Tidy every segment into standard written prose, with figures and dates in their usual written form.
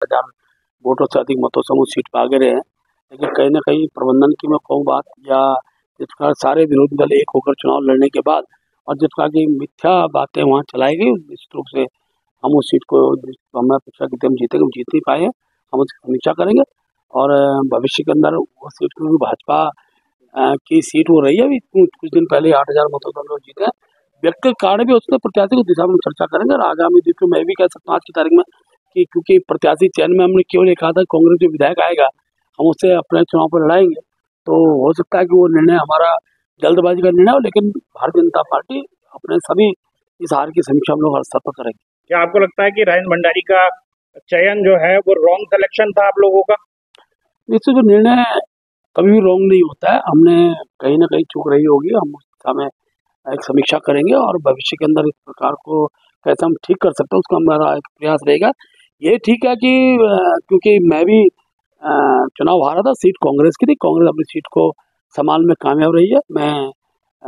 हजार वोटों से अधिक मतों से हम उस सीट पर आगे रहे हैं। लेकिन कहीं ना कहीं प्रबंधन की मैं कहूँ बात, या जिस प्रकार सारे विरोधी दल एक होकर चुनाव लड़ने के बाद और जिस प्रकार की मिथ्या बातें वहाँ चलाई गई, निश्चित रूप से हम उस सीट को हमें अपेक्षा की थी हम जीतेंगे, हम जीत नहीं पाए हैं। हम उसकी समीक्षा करेंगे और भविष्य के अंदर वो सीट क्योंकि भाजपा की सीट वो रही है। अभी कुछ दिन पहले 8,000 मतों से हम लोग जीते हैं। व्यक्तिगत कारण भी उसके प्रत्याशी की दिशा में चर्चा करेंगे और आगामी दिन में मैं भी कह सकता हूँ आज की तारीख में कि क्योंकि प्रत्याशी चयन में हमने केवल ये कहा था कांग्रेस जो विधायक आएगा हम उससे अपने चुनाव पर लड़ाएंगे, तो हो सकता है कि वो निर्णय हमारा जल्दबाजी का निर्णय हो, लेकिन भारतीय जनता पार्टी अपने सभी इस हार की समीक्षा हम लोग हर स्तर पर करेंगे। क्या आपको लगता है कि राजेंद्र भंडारी का चयन जो है वो रॉन्ग सिलेक्शन था आप लोगों का? इससे जो निर्णय कभी भी रॉन्ग नहीं होता है, हमने कहीं ना कहीं चूक रही होगी, हम उस दिशा में एक समीक्षा करेंगे और भविष्य के अंदर इस प्रकार को कैसे हम ठीक कर सकते हैं उसका हमारा एक प्रयास रहेगा। ये ठीक है कि क्योंकि मैं भी चुनाव हारा था, सीट कांग्रेस की थी, कांग्रेस अपनी सीट को संभालने में कामयाब रही है। मैं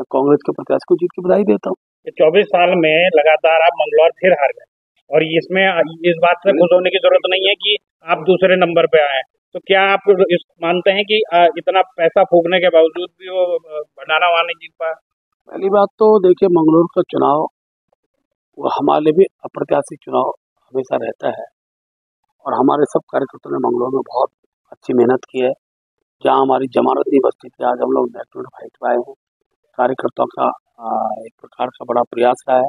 कांग्रेस के प्रत्याशी को जीत की बधाई देता हूँ। 24 साल में लगातार आप मंगलौर फिर हार गए और इसमें इस बात से खुश होने की जरूरत नहीं है कि आप दूसरे नंबर पे आए। तो क्या आप इस मानते हैं कि इतना पैसा फूकने के बावजूद भी वो भंडारा वहां नहीं जीत पाया? पहली बात तो देखिए, मंगलौर का चुनाव वो हमारे लिए भी अप्रत्याशित चुनाव हमेशा रहता है और हमारे सब कार्यकर्ताओं ने मंगलौर में बहुत अच्छी मेहनत की है। जहाँ हमारी जमानत नहीं बचती थी, आज हम लोग नेशनल फाइट पाए हैं। कार्यकर्ताओं का एक प्रकार का बड़ा प्रयास रहा है।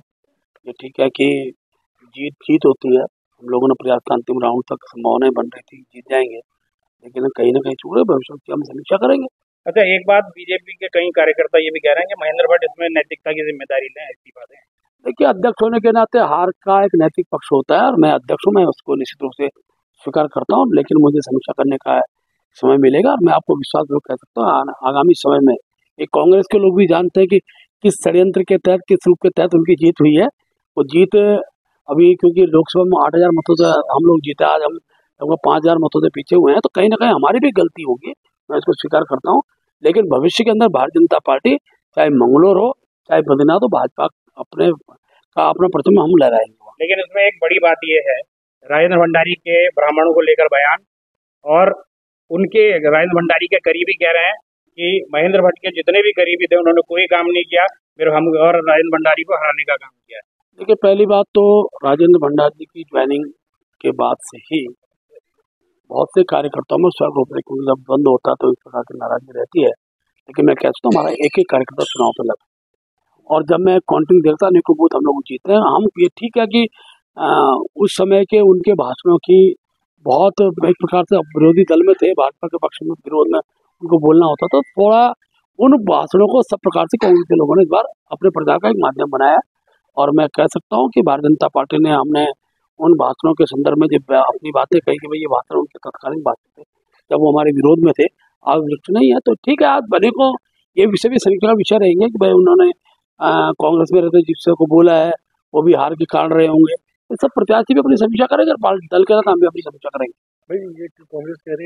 ये ठीक है कि जीत जीत होती है, हम लोगों ने प्रयास का अंतिम राउंड तक संभावनाएं बन रही थी जीत जाएंगे, लेकिन कहीं ना कहीं चूक रहे, भविष्य की हम समीक्षा करेंगे। अच्छा, एक बात बीजेपी के कई कार्यकर्ता ये भी कह रहे हैं कि महेंद्र भट्ट इसमें नैतिकता की जिम्मेदारी लें, ऐसी बातें। देखिए, अध्यक्ष होने के नाते हार का एक नैतिक पक्ष होता है और मैं अध्यक्ष हूँ, मैं उसको निश्चित रूप से स्वीकार करता हूँ, लेकिन मुझे समीक्षा करने का समय मिलेगा और मैं आपको विश्वास पूर्वक कह सकता हूँ आगामी समय में एक कांग्रेस के लोग भी जानते हैं कि किस षड्यंत्र के तहत, किस रूप के तहत उनकी जीत हुई है। वो जीत अभी क्योंकि लोकसभा में 8,000 मतों से हम लोग जीते, आज हम लगभग 5,000 मतों से पीछे हुए हैं, तो कहीं ना कहीं हमारी भी गलती होगी, मैं इसको स्वीकार करता हूँ। लेकिन भविष्य के अंदर भारतीय जनता पार्टी चाहे मंगलौर हो चाहे बद्रीनाथ हो, भाजपा अपने का अपना प्रथम हम लहराएंगे। लेकिन इसमें एक बड़ी बात यह है, राजेंद्र भंडारी के ब्राह्मणों को लेकर बयान और उनके राजेंद्र भंडारी के करीबी कह रहे हैं कि महेंद्र भट्ट के जितने भी करीबी थे उन्होंने कोई काम नहीं किया, फिर हम और राजेंद्र भंडारी को हराने का काम किया। देखिए, पहली बात तो राजेंद्र भंडारी की ज्वाइनिंग के बाद से ही बहुत से कार्यकर्ताओं में स्वर्ग रूप, क्योंकि जब बंद होता है तो इस प्रकार की नाराजगी रहती है। लेकिन मैं कहता हूँ हमारा एक एक कार्यकर्ता चुनाव पर लगा और जब मैं काउंटिंग देखता अनेकों बूथ हम लोग जीते हैं। हम ये ठीक है कि उस समय के उनके भाषणों की बहुत एक प्रकार से विरोधी दल में थे, भाजपा के पक्ष में विरोध में उनको बोलना होता था, तो थोड़ा उन भाषणों को सब प्रकार से कांग्रेस के लोगों ने इस बार अपने प्रचार का एक माध्यम बनाया और मैं कह सकता हूँ कि भारतीय जनता पार्टी ने हमने उन भाषणों के संदर्भ में जब अपनी बातें कही कि भाई ये भाषण उनके तत्कालीन बातें थे जब वो हमारे विरोध में थे, आज वृक्ष नहीं है, तो ठीक है आज बने को ये विषय भी समीक्षा का विषय रहेंगे कि भाई उन्होंने कांग्रेस में रहते जिससे को बोला है वो भी हार के कारण रहे होंगे। ये सब प्रत्याशी भी अपनी समीक्षा करेंगे और दल के साथ हम भी अपनी समीक्षा करेंगे। भाई ये कांग्रेस कह रही है